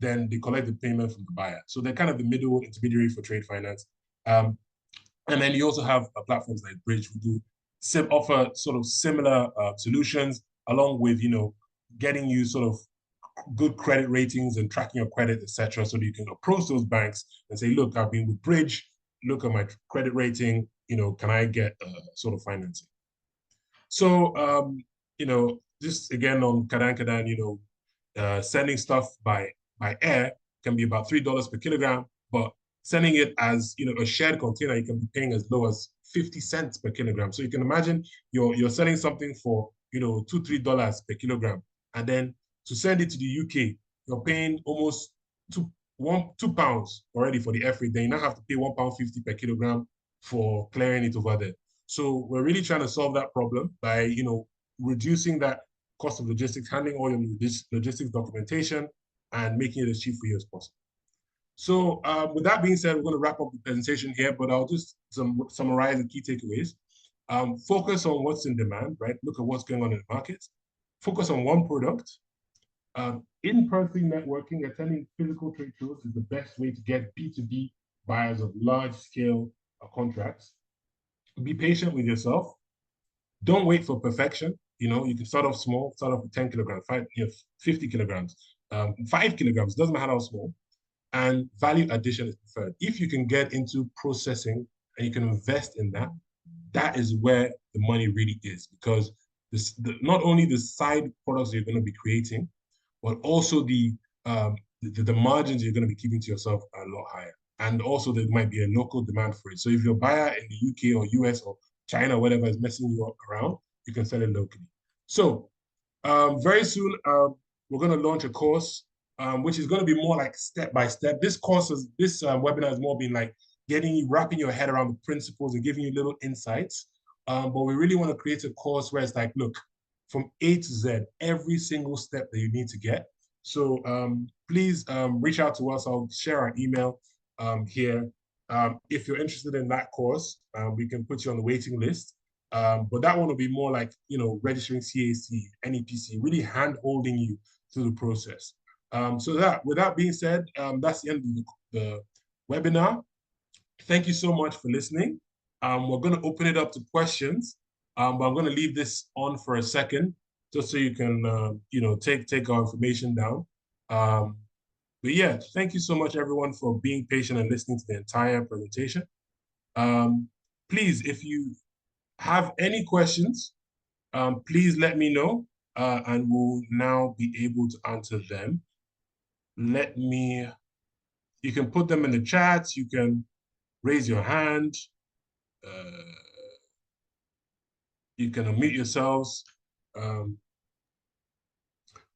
then they collect the payment from the buyer. So they're kind of the middle intermediary for trade finance. And then you also have platforms like Bridge who offer sort of similar solutions, along with getting you sort of good credit ratings and tracking your credit, etc. So that you can approach those banks and say, look, I've been with Bridge. Look at my credit rating. Can I get sort of financing? So just again on Kadan, sending stuff by air can be about $3 per kilogram, but sending it as a shared container, you can be paying as low as 50 cents per kilogram. So you can imagine you're selling something for $2-3 per kilogram, and then to send it to the UK, you're paying almost £2 already for the air freight. Then you now have to pay £1.50 per kilogram for clearing it over there. So we're really trying to solve that problem by reducing that cost of logistics, handling all your logistics documentation, and making it as cheap for you as possible. So with that being said, we're going to wrap up the presentation here, but I'll just summarize the key takeaways. Focus on what's in demand, right? Look at what's going on in the market. Focus on one product. In-person networking, attending physical trade shows is the best way to get B2B buyers of large-scale contracts. Be patient with yourself. Don't wait for perfection. You can start off small, start off with 10 kilograms, 50 kilograms, 5 kilograms, doesn't matter how small. And value addition is preferred. If you can get into processing and you can invest in that, that is where the money really is, because not only the side products you're going to be creating, but also the margins you're going to be keeping to yourself are a lot higher. And also there might be a local demand for it. So if your buyer in the UK or US or China, whatever, is messing you up around, you can sell it locally. So very soon, we're going to launch a course, which is going to be more like step by step. This webinar has more been like wrapping your head around the principles and giving you little insights. But we really want to create a course where it's like, look, from A to Z, every single step that you need to get. So please reach out to us. I'll share our email here. If you're interested in that course, we can put you on the waiting list. But that one will be more like, registering CAC, NEPC, really hand-holding you through the process. So with that being said, that's the end of the webinar. Thank you so much for listening. We're going to open it up to questions, but I'm going to leave this on for a second just so you can, take our information down. But yeah, thank you so much, everyone, for being patient and listening to the entire presentation. Please, if you have any questions, please let me know, and we'll now be able to answer them. You can put them in the chat, you can raise your hand, you can unmute yourselves.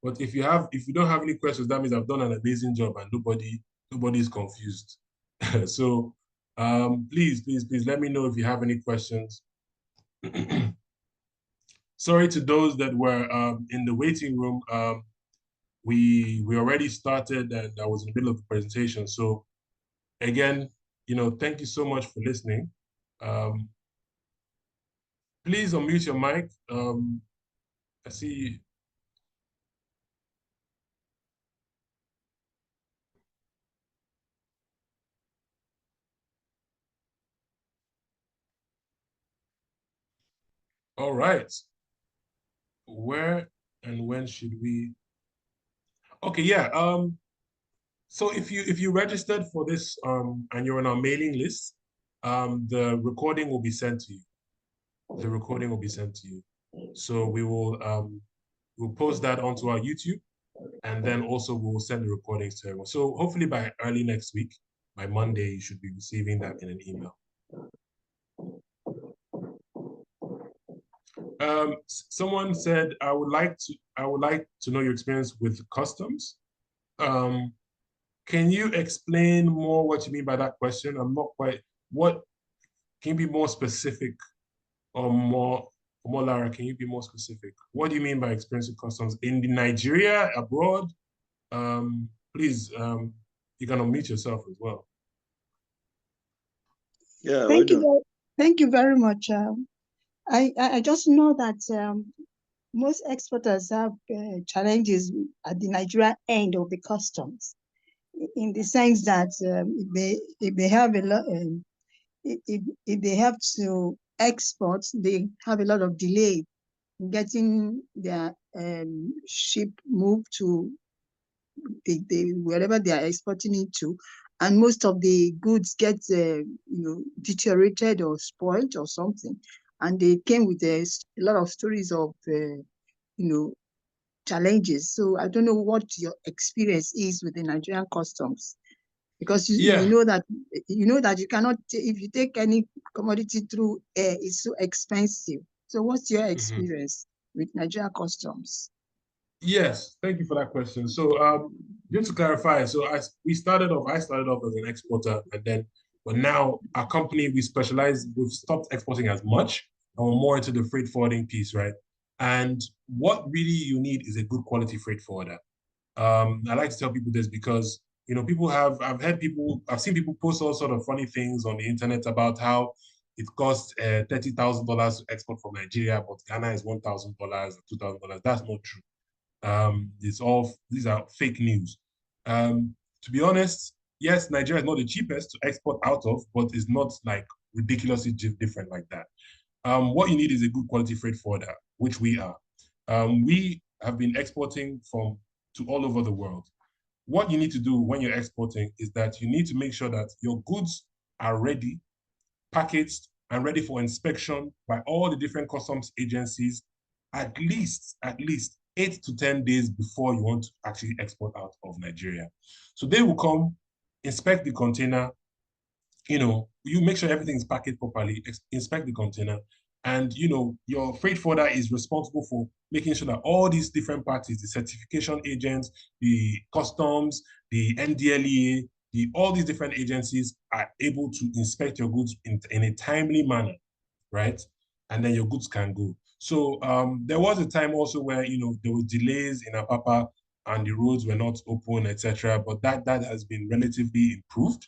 But if you don't have any questions, that means I've done an amazing job and nobody is confused. So please let me know if you have any questions. Sorry to those that were in the waiting room. We already started and I was in the middle of the presentation. So again, thank you so much for listening. Please unmute your mic. I see. All right. Where and when should we? Okay, yeah. So if you registered for this and you're on our mailing list, the recording will be sent to you. The recording will be sent to you. So we'll post that onto our YouTube, and then also we'll send the recordings to everyone. So hopefully by early next week, by Monday, you should be receiving that in an email. Someone said, I would like to know your experience with customs. Can you explain more what you mean by that question? I'm not quite, what, can you be more specific or more Lara, can you be more specific? What do you mean by experience with customs in Nigeria, abroad? Please, you can unmute yourself as well. Yeah, Thank you. Thank you very much. I just know that most exporters have challenges at the Nigeria end of the customs, in the sense that if they have a lot, if they have to export, they have a lot of delay in getting their ship moved to wherever they are exporting it to, and most of the goods get deteriorated or spoiled or something, and they came with a lot of stories of challenges. So I don't know what your experience is with the Nigerian customs, because you know that you cannot, if you take any commodity through air, it's so expensive. So what's your experience with Nigerian customs? Yes, thank you for that question. So just to clarify, so I started off as an exporter, and then but now our company, we've stopped exporting as much, and we're more into the freight forwarding piece, right? And what really you need is a good quality freight forwarder. I like to tell people this because I've seen people post all sort of funny things on the internet about how it costs $30,000 to export from Nigeria, but Ghana is $1,000, $2,000. That's not true. These are fake news. To be honest, yes, Nigeria is not the cheapest to export out of, but it's not like ridiculously different like that. What you need is a good quality freight forwarder, which we are. We have been exporting to all over the world. What you need to do when you're exporting is that you need to make sure that your goods are ready, packaged, and ready for inspection by all the different customs agencies at least 8 to 10 days before you want to actually export out of Nigeria. So they will come, inspect the container, you make sure everything is packaged properly, inspect the container, and your freight forwarder is responsible for making sure that all these different parties, the certification agents, the customs, the NDLEA, all these different agencies are able to inspect your goods in a timely manner, right? And then your goods can go. So there was a time also where there was delays in Apapa and the roads were not open, etc. But that has been relatively improved.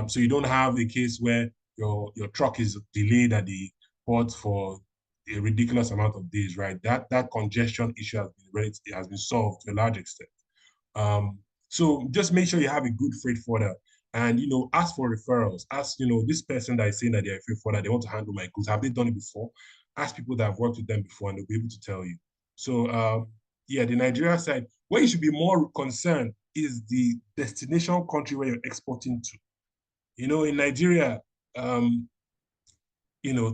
So you don't have a case where your truck is delayed at the port for a ridiculous amount of days, right? That congestion issue has been solved to a large extent. So just make sure you have a good freight forwarder, and ask for referrals. Ask this person that is saying that they're a freight forwarder, they want to handle my goods. Have they done it before? Ask people that have worked with them before, and they'll be able to tell you. So yeah, the Nigeria side, where you should be more concerned is the destination country where you're exporting to. In Nigeria,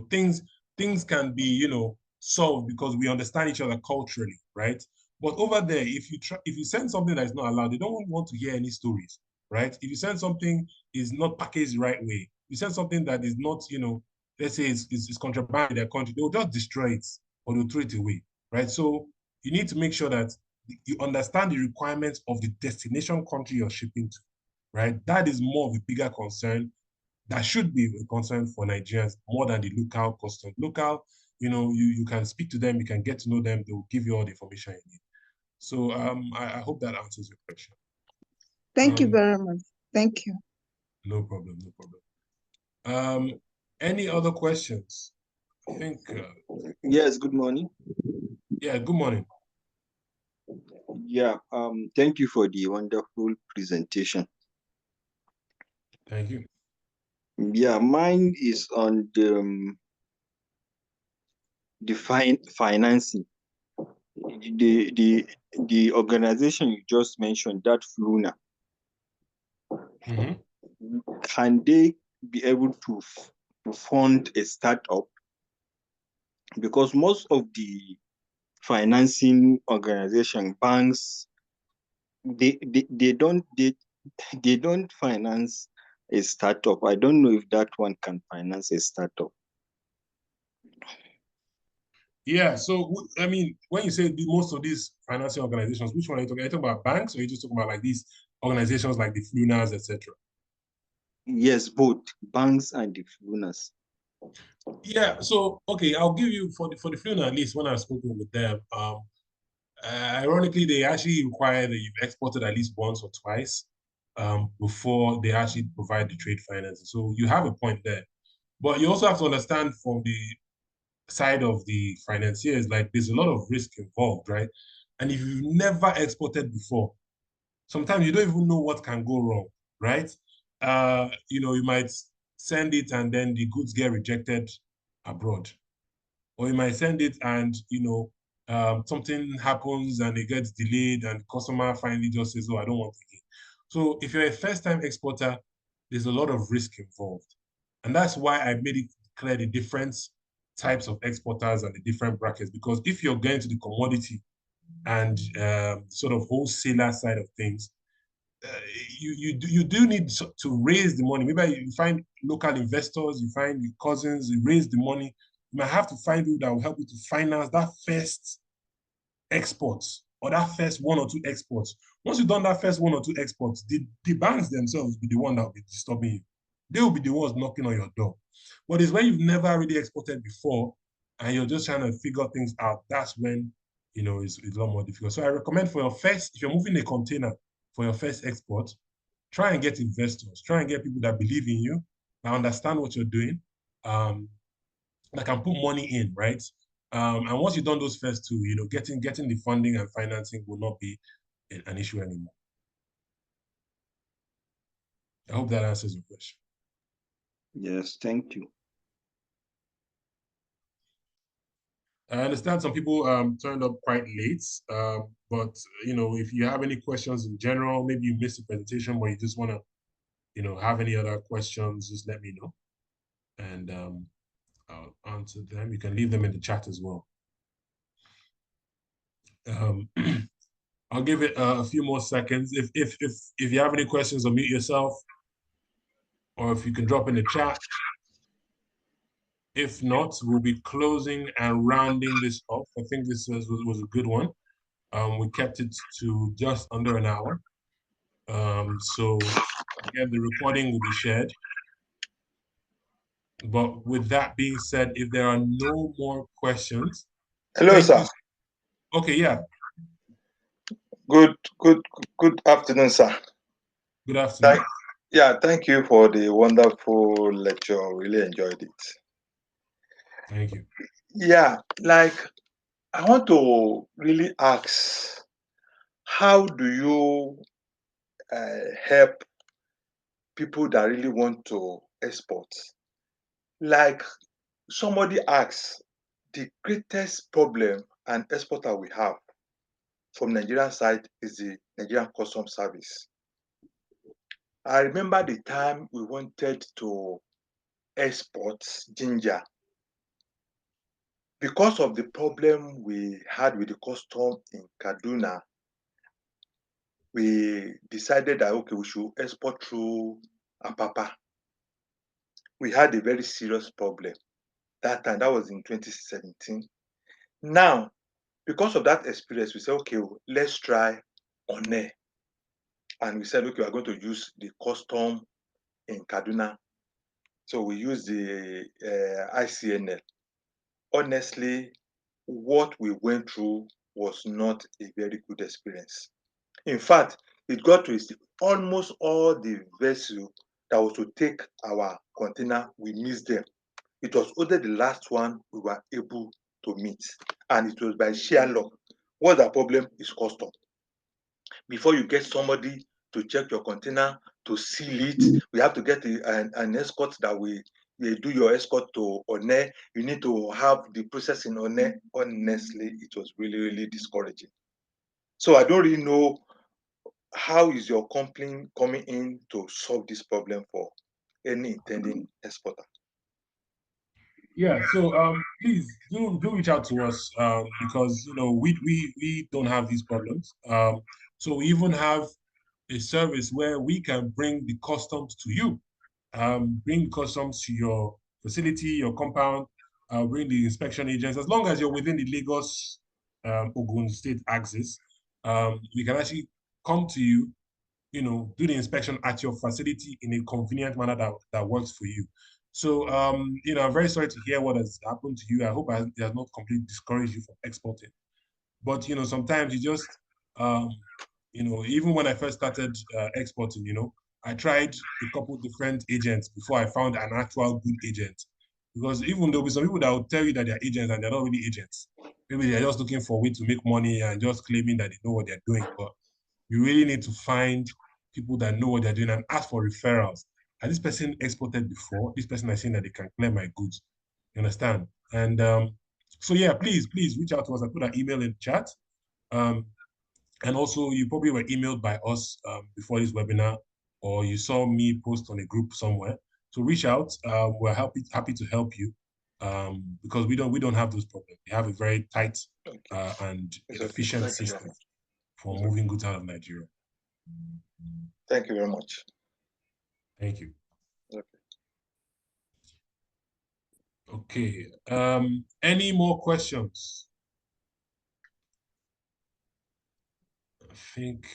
things can be, solved because we understand each other culturally, right? But over there, if you send something that is not allowed, they don't want to hear any stories, right? If you send something is not packaged the right way, you send something that is not, let's say it's contraband in their country, they'll just destroy it or they'll throw it away, right? So you need to make sure that you understand the requirements of the destination country you're shipping to, right? That is more of a bigger concern. That should be a concern for Nigerians more than the local custom. Local, you can speak to them, you can get to know them, they will give you all the information you need. So I hope that answers your question. Thank you very much. Thank you. No problem, no problem. Any other questions? I think. Yes, good morning. Yeah, good morning. Yeah, thank you for the wonderful presentation. Thank you. Yeah, mine is on the financing. The organization you just mentioned, that Fluna, can they be able to fund a startup? Because most of the financing organization, banks, they don't finance a startup. I don't know if that one can finance a startup. Yeah, so I mean, when you say most of these financing organizations, which one are you talking? Are you talking about banks, or are you just talking about like these organizations like the Flunas, etc.? Yes, both banks and the Flunas. Yeah, so okay, I'll give you for the Fluna at least when I've spoken with them. Ironically, they actually require that you've exported at least once or twice before they actually provide the trade financing. So you have a point there, but you also have to understand from the side of the financiers, like there's a lot of risk involved, right? And if you've never exported before, sometimes you don't even know what can go wrong, right? You might send it and then the goods get rejected abroad, or you might send it and something happens and it gets delayed and the customer finally just says, "Oh, I don't want it again." So if you're a first-time exporter, there's a lot of risk involved, and that's why I made it clear the different types of exporters and the different brackets. Because if you're going to the commodity and sort of wholesaler side of things, you do need to raise the money. Maybe you find local investors, you find your cousins, you raise the money. You might have to find people that will help you to finance that first exports or that first one or two exports. Once you've done that first one or two exports, the banks themselves will be the one that will be disturbing you. They will be the ones knocking on your door. But it's when you've never really exported before and you're just trying to figure things out, that's when it's a lot more difficult. So I recommend for your first, if you're moving a container for your first export, try and get investors, try and get people that believe in you, that understand what you're doing, that can put money in, right? And once you've done those first two, getting the funding and financing will not be an issue anymore. I hope that answers your question. Yes, thank you. I understand some people turned up quite late, but if you have any questions in general, maybe you missed the presentation, but you just want to, have any other questions, just let me know, and I'll answer them. You can leave them in the chat as well. I'll give it a few more seconds. If you have any questions, unmute yourself, or if you can drop in the chat. If not, we'll be closing and rounding this off. I think this was a good one. We kept it to just under an hour. So again, the recording will be shared. But with that being said, if there are no more questions. Hello, sir. Okay, yeah. Good afternoon, sir. Good afternoon. Thank you for the wonderful lecture. Really enjoyed it. Thank you. Yeah, I want to really ask, how do you help people that really want to export? Like somebody asks, the greatest problem an exporter we have from Nigerian side is the Nigerian Customs Service. I remember the time we wanted to export ginger. Because of the problem we had with the custom in Kaduna, we decided that, okay, we should export through Apapa. We had a very serious problem that time. That was in 2017. Now, because of that experience, we said, okay, let's try One. And we said, okay, we're going to use the custom in Kaduna. So we used the ICNL. Honestly, what we went through was not a very good experience. In fact, it got to almost all the vessels that was to take our container, we missed them. It was only the last one we were able to meet, and it was by sheer luck. What the problem is custom. Before you get somebody to check your container, to seal it, we have to get an escort that will they do your export to One, you need to have the process in One. Honestly, it was really, really discouraging. So I don't really know how is your company coming in to solve this problem for any intending exporter. Yeah, so please do reach out to us because we don't have these problems. So we even have a service where we can bring the customs to you, bring customs to your facility, your compound, bring the inspection agents. As long as you're within the Lagos Ogun State axis, we can actually come to you, do the inspection at your facility in a convenient manner that works for you. So, I'm very sorry to hear what has happened to you. I hope it has not completely discouraged you from exporting. But, sometimes you just, even when I first started exporting, I tried a couple different agents before I found an actual good agent. Because even though some people that will tell you that they're agents and they're not really agents, maybe they're just looking for a way to make money and just claiming that they know what they're doing. But you really need to find people that know what they're doing and ask for referrals. Has this person exported before? This person is saying that they can clear my goods. You understand? And so yeah, please reach out to us. I put an email in chat. Um, and also you probably were emailed by us before this webinar, or you saw me post on a group somewhere. So reach out. We're happy to help you because we don't have those problems. We have a very tight and efficient system for moving goods out of Nigeria. Thank you very much. Thank you. Okay. Okay. Any more questions? I think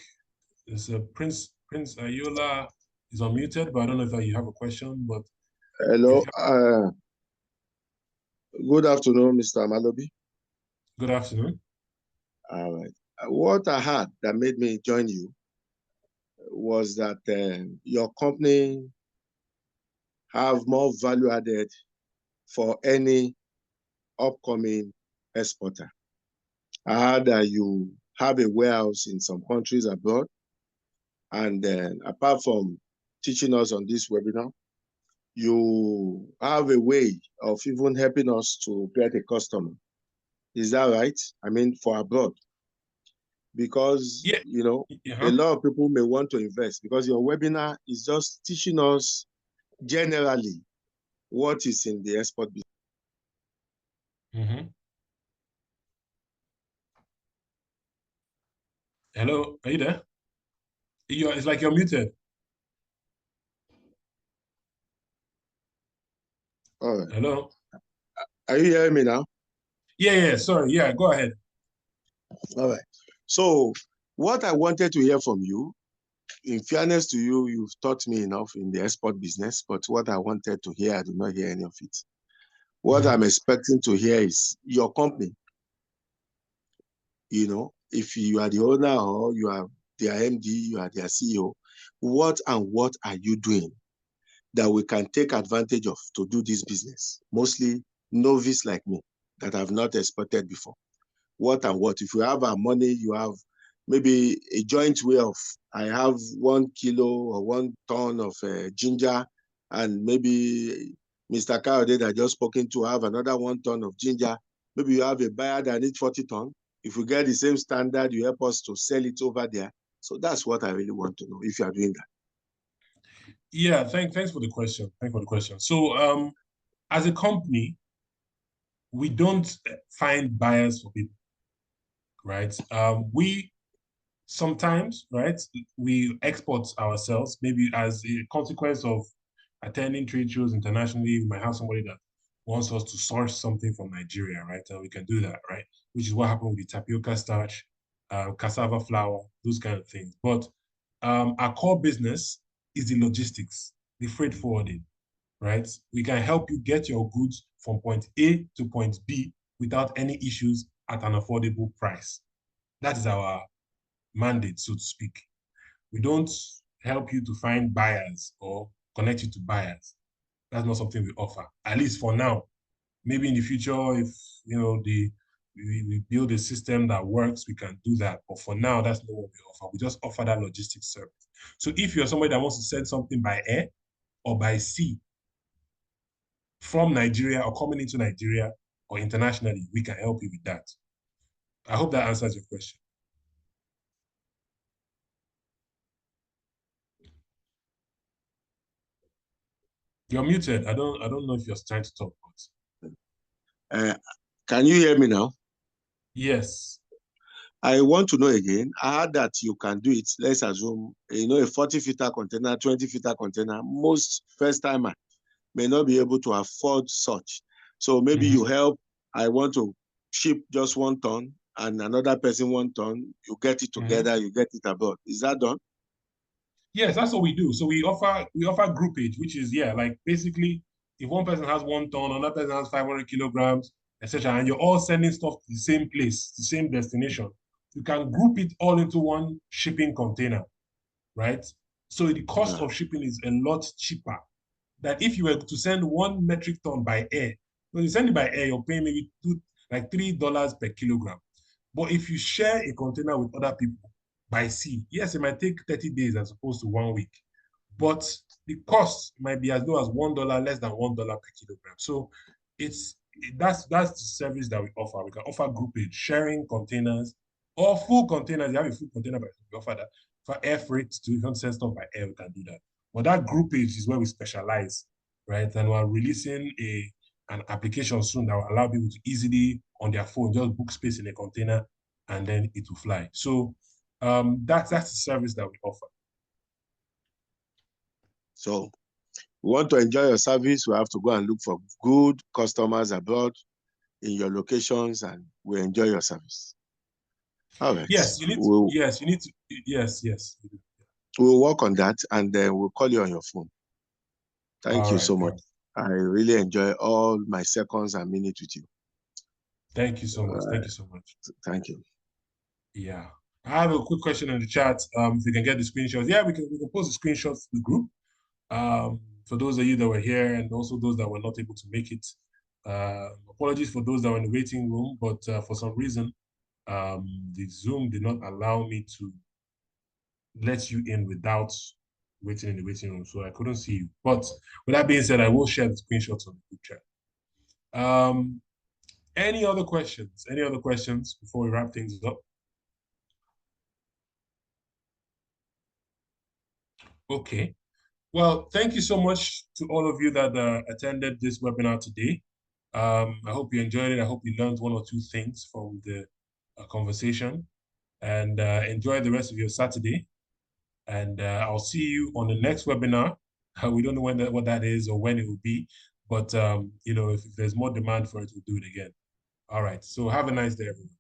there's a Prince Ayola is unmuted, but I don't know if you have a question. But hello. Good afternoon, Mr. Malobi. Good afternoon. All right. What I had that made me join you was that your company have more value added for any upcoming exporter. I heard that you have a warehouse in some countries abroad, and then apart from teaching us on this webinar, you have a way of even helping us to get a customer. Is that right? I mean, for abroad. Because, yeah. A lot of people may want to invest, because your webinar is just teaching us generally what is in the export business. Mm-hmm. Hello, are you there? It's like you're muted. All right. Hello? Are you hearing me now? Yeah, sorry. Yeah, go ahead. All right. So what I wanted to hear from you, in fairness to you, you've taught me enough in the export business, but what I wanted to hear, I do not hear any of it. What I'm expecting to hear is your company. If you are the owner or you are their MD, you are their CEO, what are you doing that we can take advantage of to do this business? Mostly novice like me that have not exported before. What? If you have our money, you have maybe a joint way of, I have 1 kilo or 1 ton of ginger, and maybe Mr. Kayode that just spoken to have another 1 ton of ginger. Maybe you have a buyer that needs 40 ton. If we get the same standard, you help us to sell it over there. So that's what I really want to know, if you are doing that. Yeah, thanks for the question. So as a company, we don't find buyers for people, right? We sometimes, right, we export ourselves, maybe as a consequence of attending trade shows internationally. We might have somebody that wants us to source something from Nigeria, right? And we can do that, right? Which is what happened with the tapioca starch, cassava flour, those kind of things. But our core business is the logistics, the freight forwarding, right? We can help you get your goods from point A to point B without any issues at an affordable price. That is our mandate, so to speak. We don't help you to find buyers or connect you to buyers. That's not something we offer, at least for now. Maybe in the future, if we build a system that works, we can do that. But for now, that's not what we offer. We just offer that logistics service. So if you're somebody that wants to send something by air or by sea, from Nigeria or coming into Nigeria or internationally, we can help you with that. I hope that answers your question. You're muted. I don't know if you're trying to talk. Can you hear me now? Yes. I want to know again. I heard that you can do it. Let's assume, a 40-footer container, 20-footer container. Most first timer may not be able to afford such. So maybe you help. I want to ship just 1 ton and another person 1 ton. You get it together, you get it abroad. Is that done? Yes, that's what we do. So we offer groupage, which is like basically if one person has 1 ton, another person has 500 kilograms, etc., and you're all sending stuff to the same place, the same destination, you can group it all into one shipping container, right? So the cost of shipping is a lot cheaper than if you were to send 1 metric ton by air. When you send it by air, you're paying maybe $3 per kilogram. But if you share a container with other people by sea, yes, it might take 30 days as opposed to 1 week, but the cost might be as low as $1, less than $1 per kilogram. So that's the service that we offer. We can offer groupage, sharing containers, or full containers. You have a full container, but we offer that for air freight to even send stuff by air. We can do that. But that groupage is where we specialize, right? And we're releasing an application soon that will allow people to easily on their phone just book space in a container and then it will fly. So that's the service that we offer. So we want to enjoy your service. We have to go and look for good customers abroad in your locations, and we enjoy your service. All right. Yes, you need to. Yes. We'll work on that, and then we'll call you on your phone. Thank you so much. I really enjoy all my seconds and minutes with you. Thank you so much. Thank you so much. Thank you. Yeah. I have a quick question in the chat. If we can get the screenshots. Yeah, we can post the screenshots to the group. For those of you that were here and also those that were not able to make it. Apologies for those that were in the waiting room, but for some reason, the Zoom did not allow me to let you in without waiting in the waiting room, so I couldn't see you. But with that being said, I will share the screenshots on the group chat. Any other questions? Any other questions before we wrap things up? Okay. Well, thank you so much to all of you that attended this webinar today. I hope you enjoyed it. I hope you learned 1 or 2 things from the conversation, and enjoy the rest of your Saturday. And I'll see you on the next webinar. We don't know what that is or when it will be, but if there's more demand for it, we'll do it again. All right. So have a nice day, everyone.